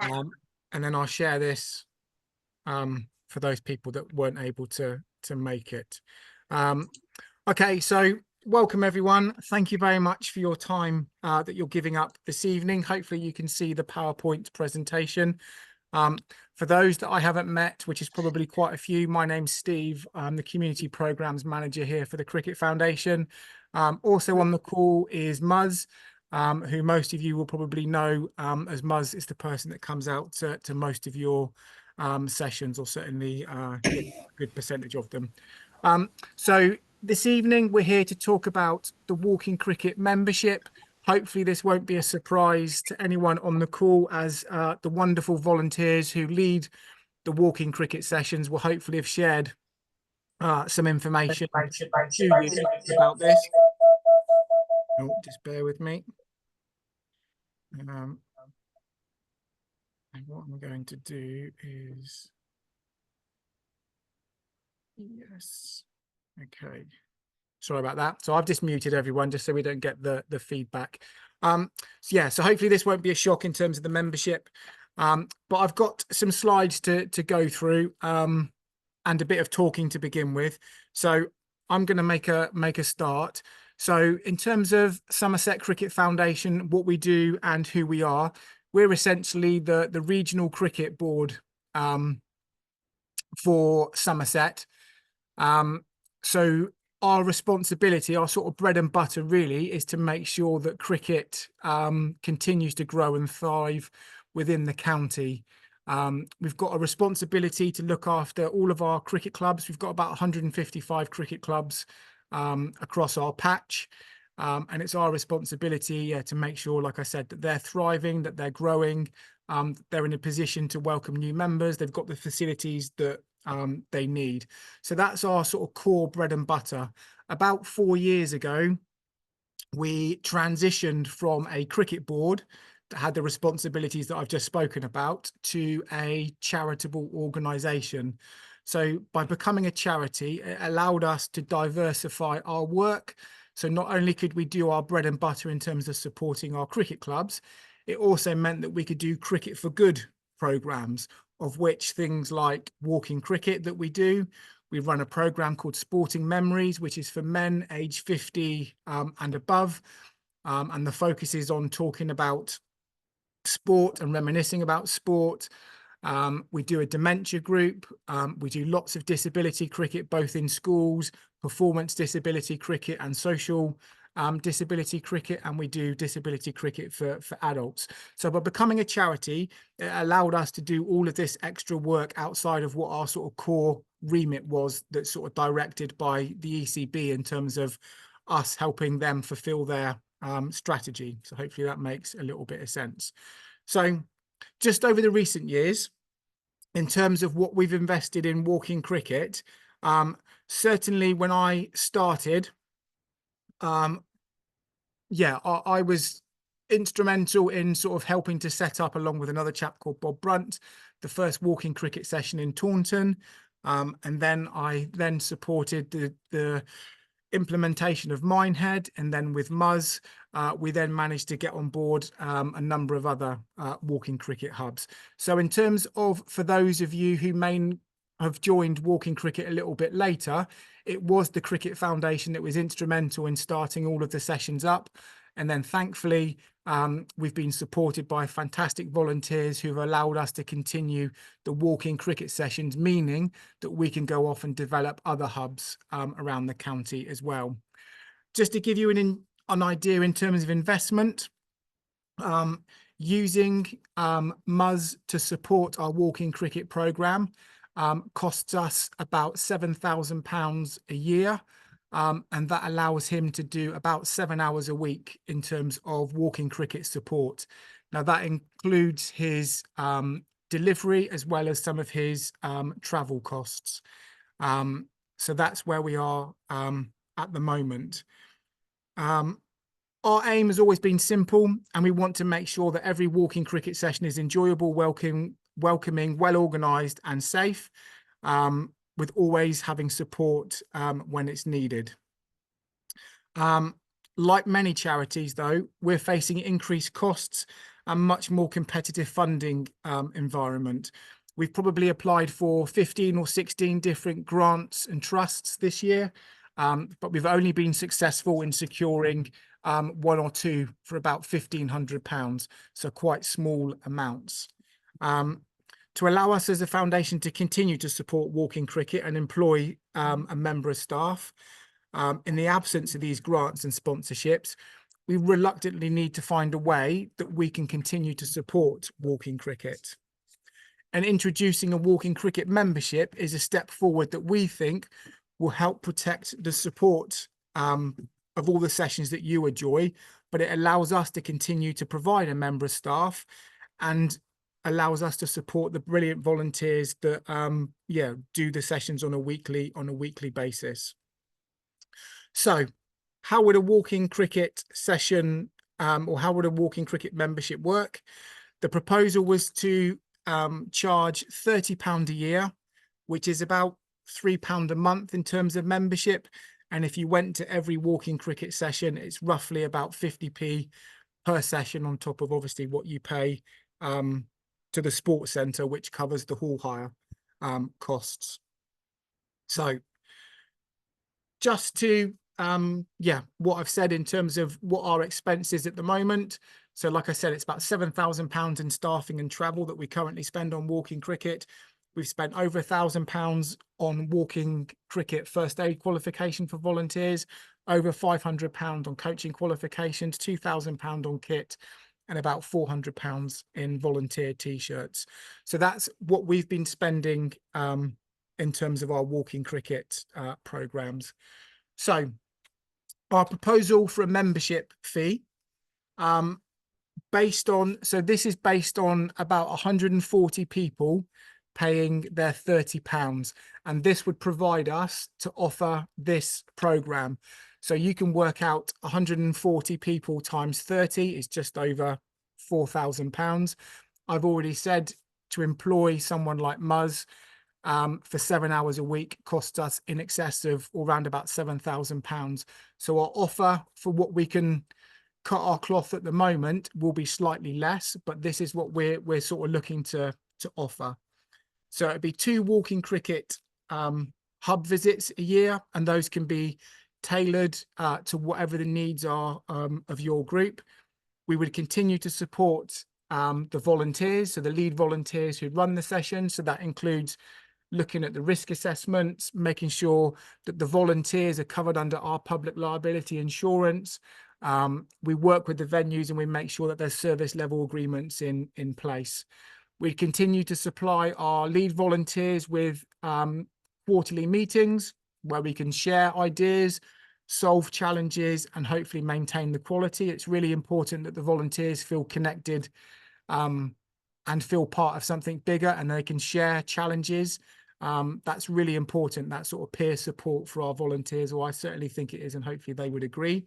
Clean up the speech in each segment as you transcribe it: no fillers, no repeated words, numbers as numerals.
and then I'll share this for those people that weren't able to make it. Okay, so welcome everyone. Thank you very much for your time that you're giving up this evening. Hopefully you can see the PowerPoint presentation. For those that I haven't met, which is probably quite a few, my name's Steve. I'm the Community Programs Manager here for the Cricket Foundation. Also on the call is Muzz, who most of you will probably know, as Muzz is the person that comes out to most of your sessions, or certainly a good percentage of them. So this evening we're here to talk about the Walking Cricket membership. Hopefully this won't be a surprise to anyone on the call, as the wonderful volunteers who lead the Walking Cricket sessions will hopefully have shared some information to you about this. Oh, just bear with me. And what I'm going to do is, yes, okay. Sorry about that. So I've just muted everyone just so we don't get the feedback. So yeah, so hopefully this won't be a shock in terms of the membership. But I've got some slides to go through and a bit of talking to begin with. So I'm going to make a start. So in terms of Somerset Cricket Foundation, what we do and who we are, we're essentially the regional cricket board for Somerset. So our responsibility, our sort of bread and butter really, is to make sure that cricket continues to grow and thrive within the county. We've got a responsibility to look after all of our cricket clubs. We've got about 155 cricket clubs across our patch. And it's our responsibility to make sure, like I said, that they're thriving, that they're growing, they're in a position to welcome new members. They've got the facilities that they need. So that's our sort of core bread and butter. About 4 years ago, we transitioned from a cricket board that had the responsibilities that I've just spoken about to a charitable organisation. So by becoming a charity, it allowed us to diversify our work. So not only could we do our bread and butter in terms of supporting our cricket clubs, it also meant that we could do Cricket for Good programs, of which things like Walking Cricket that we do. We run a program called Sporting Memories, which is for men aged 50 and above. And the focus is on talking about sport and reminiscing about sport. We do a dementia group. We do lots of disability cricket, both in schools, performance disability cricket and social disability cricket, and we do disability cricket for adults. So by becoming a charity, it allowed us to do all of this extra work outside of what our sort of core remit was, that's sort of directed by the ECB in terms of us helping them fulfill their strategy. So hopefully that makes a little bit of sense. So just over the recent years, in terms of what we've invested in Walking Cricket, certainly when I started, yeah, I was instrumental in sort of helping to set up, along with another chap called Bob Brunt, the first Walking Cricket session in Taunton. And then I supported the implementation of Minehead, and then with Muzz, we then managed to get on board a number of other Walking Cricket hubs. So in terms of, for those of you who may have joined Walking Cricket a little bit later, it was the Cricket Foundation that was instrumental in starting all of the sessions up. And then thankfully, we've been supported by fantastic volunteers who've allowed us to continue the Walking Cricket sessions, meaning that we can go off and develop other hubs around the county as well. Just to give you an idea in terms of investment, using Muzz to support our Walking Cricket programme costs us about £7,000 a year. And that allows him to do about 7 hours a week in terms of Walking Cricket support. Now that includes his delivery as well as some of his travel costs. So that's where we are at the moment. Our aim has always been simple, and we want to make sure that every Walking Cricket session is enjoyable, welcoming, well organised and safe, with always having support when it's needed. Like many charities, though, we're facing increased costs and much more competitive funding environment. We've probably applied for 15 or 16 different grants and trusts this year, but we've only been successful in securing one or two for about £1,500, so quite small amounts. To allow us as a foundation to continue to support walking cricket and employ a member of staff, in the absence of these grants and sponsorships, we reluctantly need to find a way that we can continue to support walking cricket. And introducing a walking cricket membership is a step forward that we think will help protect the support of all the sessions that you enjoy, but it allows us to continue to provide a member of staff and allows us to support the brilliant volunteers that do the sessions on a weekly basis. So how would a walking cricket session or how would a walking cricket membership work? The proposal was to charge £30 a year, which is about £3 a month in terms of membership. And if you went to every walking cricket session, it's roughly about 50p per session on top of obviously what you pay to the sports centre, which covers the hall hire costs. So just to what I've said in terms of what our expense is at the moment. So like I said, it's about £7,000 in staffing and travel that we currently spend on walking cricket. We've spent over £1,000 on walking cricket first aid qualification for volunteers, over £500 on coaching qualifications, £2,000 on kit, and about £400 in volunteer t-shirts. So that's what we've been spending in terms of our walking cricket programs. So our proposal for a membership fee, this is based on about 140 people paying their £30, and this would provide us to offer this program. So you can work out 140 people times 30 is just over £4,000. I've already said to employ someone like Muzz for 7 hours a week costs us in excess of or around about £7,000. So our offer for what we can cut our cloth at the moment will be slightly less, but this is what we're sort of looking to offer. So it'd be 2 walking cricket hub visits a year, and those can be tailored to whatever the needs are of your group. We would continue to support the volunteers, so the lead volunteers who run the session. So that includes looking at the risk assessments, making sure that the volunteers are covered under our public liability insurance. We work with the venues and we make sure that there's service level agreements in place. We continue to supply our lead volunteers with quarterly meetings where we can share ideas, solve challenges, and hopefully maintain the quality. It's really important that the volunteers feel connected and feel part of something bigger, and they can share challenges. That's really important, that sort of peer support for our volunteers, or I certainly think it is, and hopefully they would agree.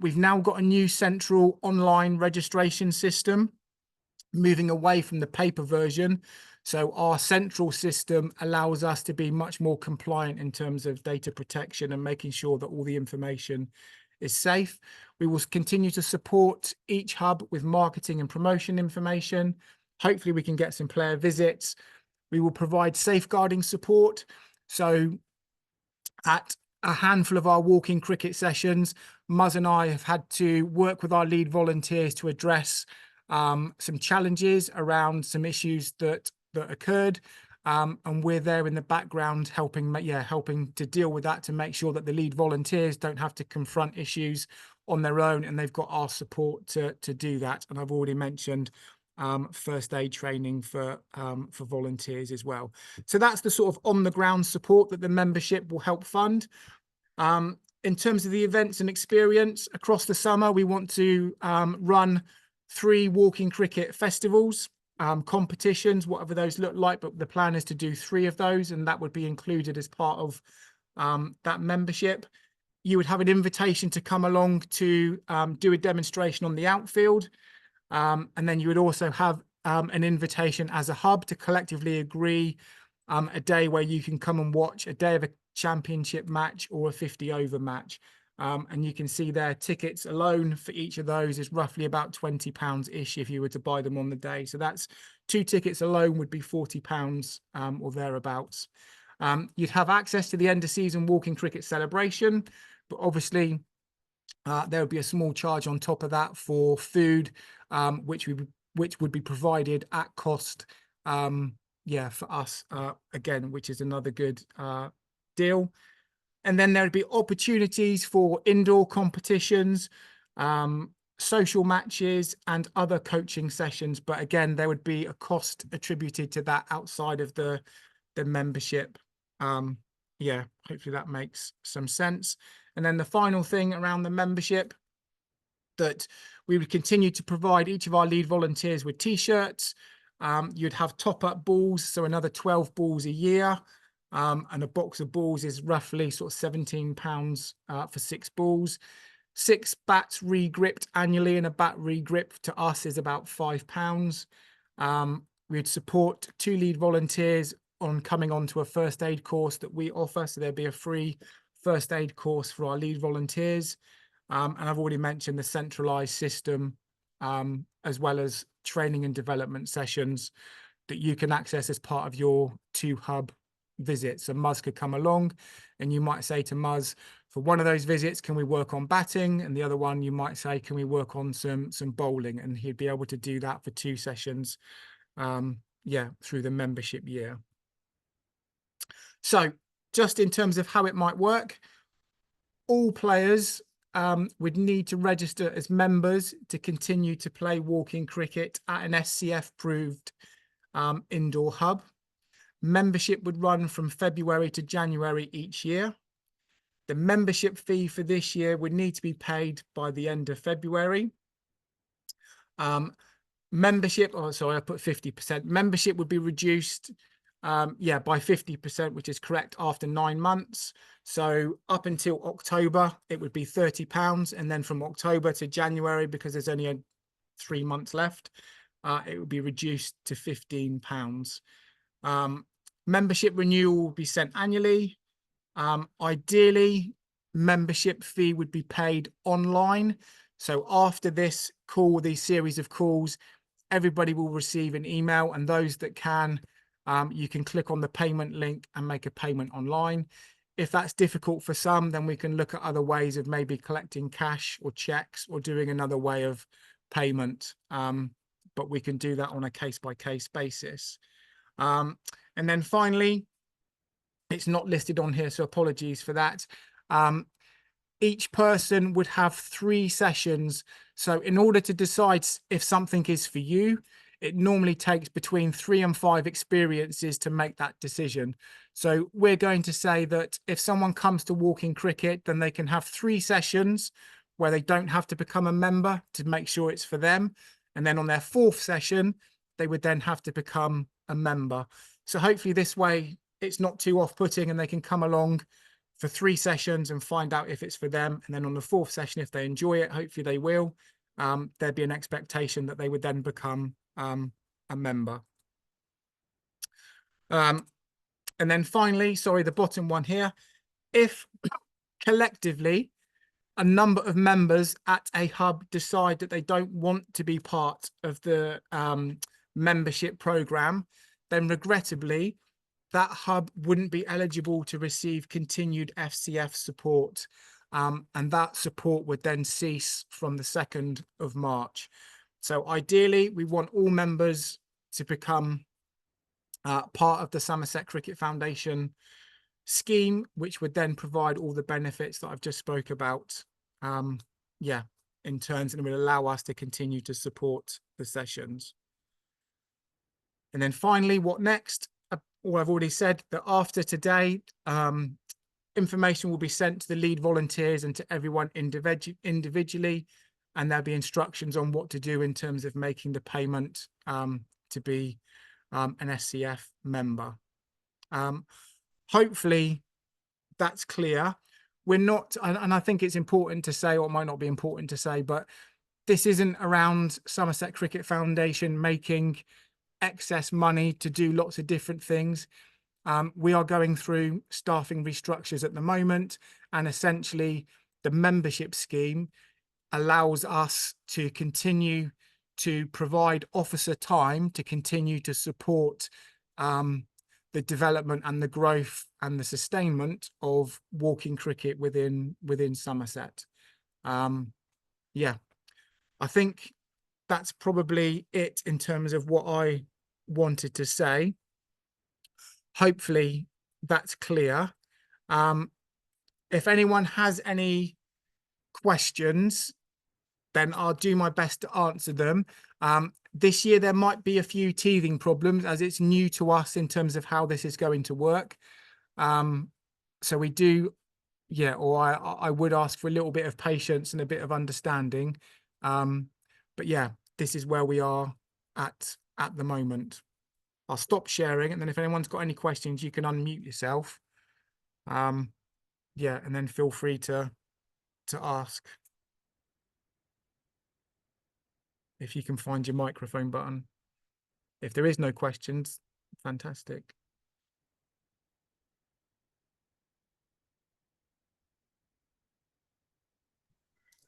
We've now got a new central online registration system, moving away from the paper version. So our central system allows us to be much more compliant in terms of data protection and making sure that all the information is safe. We will continue to support each hub with marketing and promotion information. Hopefully we can get some player visits. We will provide safeguarding support. So at a handful of our walking cricket sessions, Muzz and I have had to work with our lead volunteers to address some challenges around some issues that occurred, and we're there in the background helping to deal with that, to make sure that the lead volunteers don't have to confront issues on their own, and they've got our support to do that. And I've already mentioned first aid training for volunteers as well. So that's the sort of on the ground support that the membership will help fund. In terms of the events and experience across the summer, we want to run 3 walking cricket festivals, competitions, whatever those look like, but the plan is to do 3 of those, and that would be included as part of that membership. You would have an invitation to come along to do a demonstration on the outfield, and then you would also have an invitation as a hub to collectively agree a day where you can come and watch a day of a championship match or a 50 over match. And you can see their tickets alone for each of those is roughly about £20-ish if you were to buy them on the day. So that's 2 tickets alone would be £40 or thereabouts. You'd have access to the end of season walking cricket celebration, but obviously there would be a small charge on top of that for food, which would be provided at cost. Yeah, for us again, which is another good deal. And then there would be opportunities for indoor competitions, social matches, and other coaching sessions. But again, there would be a cost attributed to that outside of the membership. Yeah, hopefully that makes some sense. And then the final thing around the membership, that we would continue to provide each of our lead volunteers with T-shirts. You'd have top-up balls, so another 12 balls a year. And a box of balls is roughly sort of £17 for 6 balls. 6 bats re-gripped annually, and a bat re-grip to us is about £5. We'd support 2 lead volunteers on coming onto a first aid course that we offer. So there'd be a free first aid course for our lead volunteers. And I've already mentioned the centralized system, as well as training and development sessions that you can access as part of your 2 hub visits. So Muzz could come along and you might say to Muzz, for one of those visits, can we work on batting? And the other one, you might say, can we work on some bowling? And he'd be able to do that for 2 sessions, yeah, through the membership year. So just in terms of how it might work, all players would need to register as members to continue to play walking cricket at an SCF-approved indoor hub. Membership would run from February to January each year. The membership fee for this year would need to be paid by the end of February. Membership, oh, sorry, I put 50%. Membership would be reduced, yeah, by 50%, which is correct, after 9 months. So up until October, it would be £30. And then from October to January, because there's only 3 months left, it would be reduced to £15. Membership renewal will be sent annually. Ideally, membership fee would be paid online. So after this call, these series of calls, everybody will receive an email, and those that can, you can click on the payment link and make a payment online. If that's difficult for some, then we can look at other ways of maybe collecting cash or checks or doing another way of payment. But we can do that on a case-by-case basis. And then finally, it's not listed on here, so apologies for that. Each person would have 3 sessions. So in order to decide if something is for you, it normally takes between 3 and 5 experiences to make that decision. So we're going to say that if someone comes to walking cricket, then they can have 3 sessions where they don't have to become a member to make sure it's for them. And then on their 4th session, they would then have to become a member. So hopefully this way it's not too off-putting, and they can come along for 3 sessions and find out if it's for them. And then on the 4th session, if they enjoy it, hopefully they will, there'd be an expectation that they would then become a member. And then finally, sorry, the bottom one here, if collectively a number of members at a hub decide that they don't want to be part of the membership program, then regrettably, that hub wouldn't be eligible to receive continued FCF support. And that support would then cease from the 2nd of March. So ideally, we want all members to become part of the Somerset Cricket Foundation scheme, which would then provide all the benefits that I've just spoke about, yeah, in turns, and it will allow us to continue to support the sessions. And then finally, what next? Or I've already said that after today, information will be sent to the lead volunteers and to everyone individually, and there'll be instructions on what to do in terms of making the payment to be an SCF member. Hopefully that's clear. We're not, and I think it's important to say, or it might not be important to say, but this isn't around Somerset Cricket Foundation making excess money to do lots of different things. We are going through staffing restructures at the moment, and essentially the membership scheme allows us to continue to provide officer time to continue to support the development and the growth and the sustainment of walking cricket within Somerset. Yeah, I think that's probably it in terms of what I wanted to say. Hopefully that's clear. If anyone has any questions, then I'll do my best to answer them. This year, there might be a few teething problems as it's new to us in terms of how this is going to work. So we do, yeah, or I would ask for a little bit of patience and a bit of understanding. But yeah, this is where we are at the moment. I'll stop sharing, and then if anyone's got any questions, you can unmute yourself. Yeah, and then feel free to ask. If you can find your microphone button. If there is no questions, fantastic.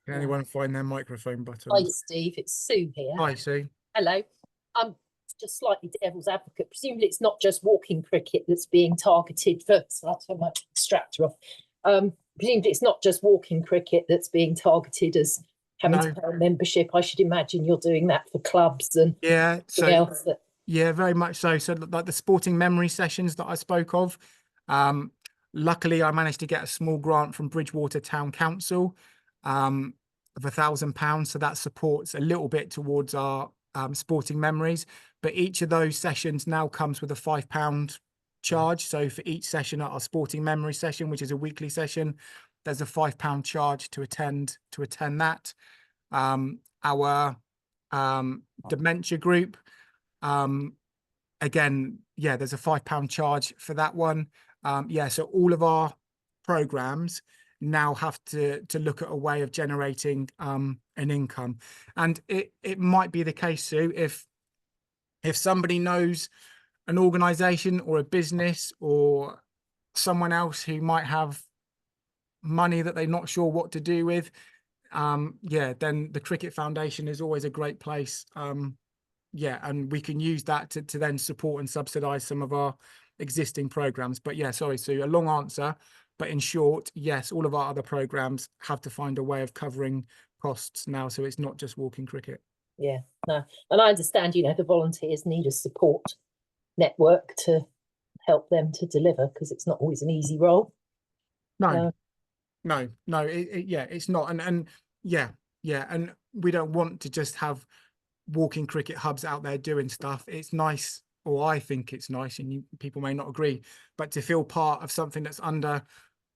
Can anyone find their microphone button? Hi, Steve. It's Sue here. Hi, Sue. Hello. I'm just slightly devil's advocate. Presumably it's not just walking cricket that's being targeted for, so I'll turn my extractor off. Presumably it's not just walking cricket that's being targeted as having to pay a membership. I should imagine you're doing that for clubs and else that... Yeah, very much so. So like the sporting memory sessions that I spoke of, luckily I managed to get a small grant from Bridgewater Town Council of £1,000. So that supports a little bit towards our sporting memories. But each of those sessions now comes with a £5 charge. So for each session at our sporting memory session, which is a weekly session, there's a £5 charge to attend that. Our dementia group, again, yeah, there's a £5 charge for that one. Yeah, so all of our programs now have to look at a way of generating an income. And it might be the case, Sue, if somebody knows an organization or a business or someone else who might have money that they're not sure what to do with, yeah, then the Cricket Foundation is always a great place. Yeah, and we can use that to then support and subsidize some of our existing programs. But yeah, sorry, Sue, a long answer. But in short, yes, all of our other programs have to find a way of covering costs now. So it's not just walking cricket. Yeah, no. And I understand, you know, the volunteers need a support network to help them to deliver, because it's not always an easy role. No, yeah, it's not. And yeah, and we don't want to just have walking cricket hubs out there doing stuff. It's nice, or I think it's nice, and people may not agree, but to feel part of something that's under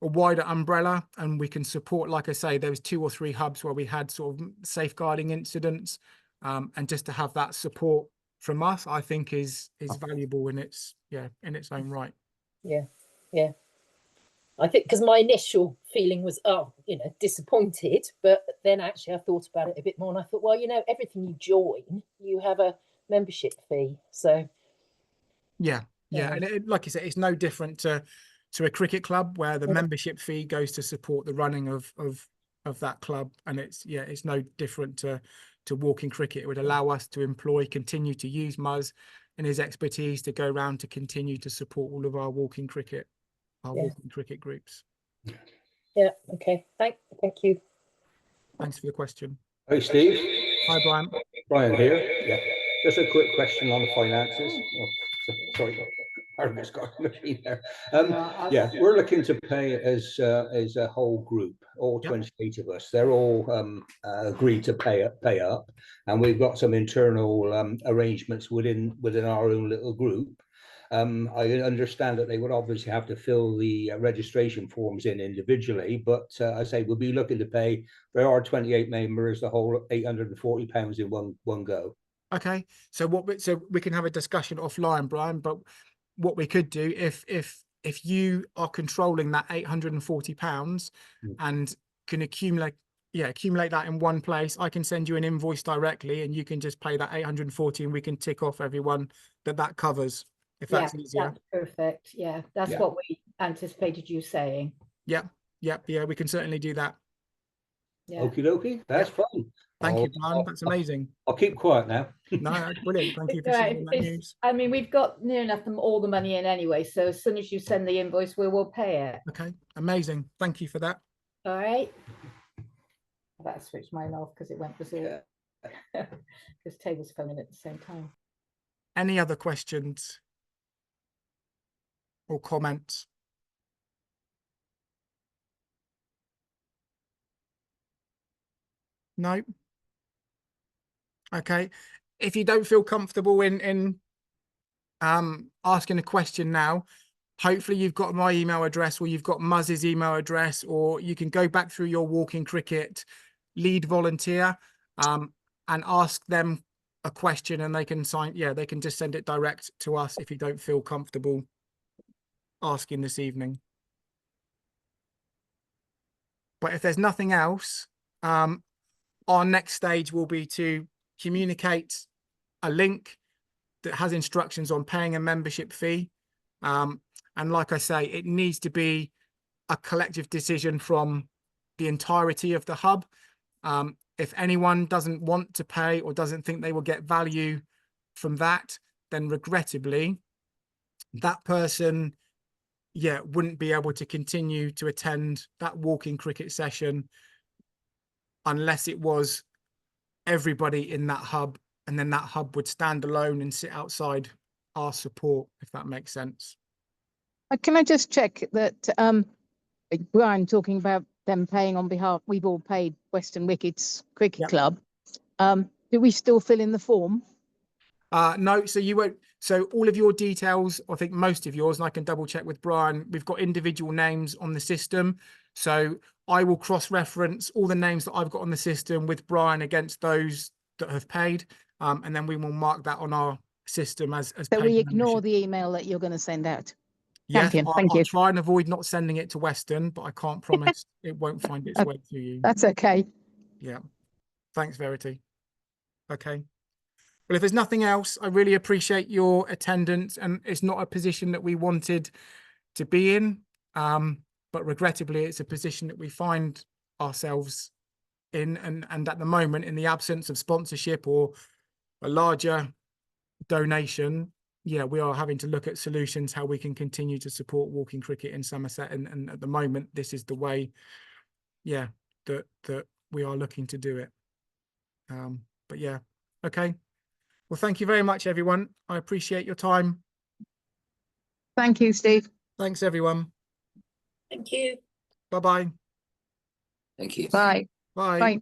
a wider umbrella, and we can support, like I say, there was 2 or 3 hubs where we had sort of safeguarding incidents, and just to have that support from us, I think is valuable in its own right. Yeah. I think because my initial feeling was, disappointed, but then actually I thought about it a bit more, and I thought, well, you know, everything you join, you have a membership fee. So yeah. And like you said, it's no different to a cricket club where the membership fee goes to support the running of that club, and it's no different to walking cricket. It would allow us to continue to use Muzz and his expertise to go around to continue to support all of our walking cricket groups. Yeah, okay. Thank you. Thanks for the question. Hey, Steve. Hi, Brian. Brian here. Yeah. Just a quick question on the finances. Oh, sorry. Harvey's got a machine there. Yeah, we're looking to pay as a whole group, all 28 of us. They're all agreed to pay up, and we've got some internal arrangements within our own little group. I understand that they would obviously have to fill the registration forms in individually, but I say we'll be looking to pay for our 28 members the whole £840 in one go. Okay, so we can have a discussion offline, Brian. But what we could do, if you are controlling that £840 and can accumulate that in one place, I can send you an invoice directly, and you can just pay that 840, and we can tick off everyone that covers. If that's easier. That's perfect. Yeah, that's what we anticipated you saying. Yeah, we can certainly do that. Yeah. Okie dokie, that's fine. Thank you, I'll- Brian. That's amazing. I'll keep quiet now. No, that's brilliant. Thank you for Right, sharing that it's- news. I mean, we've got near enough all the money in anyway, so as soon as you send the invoice, we will pay it. Okay, amazing. Thank you for that. All right. I better switch mine off because it went berserk. Yeah. Because Tay was phoning at the same time. Any other questions or comments? No. Okay. If you don't feel comfortable in asking a question now, hopefully you've got my email address or you've got Muzz's email address, or you can go back through your Walking Cricket lead volunteer and ask them a question, and they can they can just send it direct to us if you don't feel comfortable asking this evening. But if there's nothing else, our next stage will be to communicate a link that has instructions on paying a membership fee. And like I say, it needs to be a collective decision from the entirety of the hub. If anyone doesn't want to pay or doesn't think they will get value from that, then regrettably, that person, wouldn't be able to continue to attend that Walking Cricket session unless it was everybody in that hub, and then that hub would stand alone and sit outside our support, if that makes sense. Can I just check that Brian talking about them paying on behalf, we've all paid Western Wickets Cricket Yep. Club. Do we still fill in the form? No, so you won't. So all of your details, I think most of yours, and I can double check with Brian, we've got individual names on the system. So I will cross-reference all the names that I've got on the system with Brian against those that have paid. And then we will mark that on our system as So paid we ignore membership. the email that you're going to send out. Yes, Champion, I'll, thank I'll you. try and avoid not sending it to Western, but I can't promise it won't find its way to you. That's okay. Yeah. Thanks, Verity. Okay. Well, if there's nothing else, I really appreciate your attendance, and it's not a position that we wanted to be in, but regrettably, it's a position that we find ourselves in, and at the moment, in the absence of sponsorship or a larger donation, we are having to look at solutions, how we can continue to support Walking Cricket in Somerset, and at the moment, this is the way, that we are looking to do it. But yeah, okay. Well, thank you very much, everyone. I appreciate your time. Thank you, Steve. Thanks, everyone. Thank you. Bye-bye. Thank you. Bye. Bye. Bye.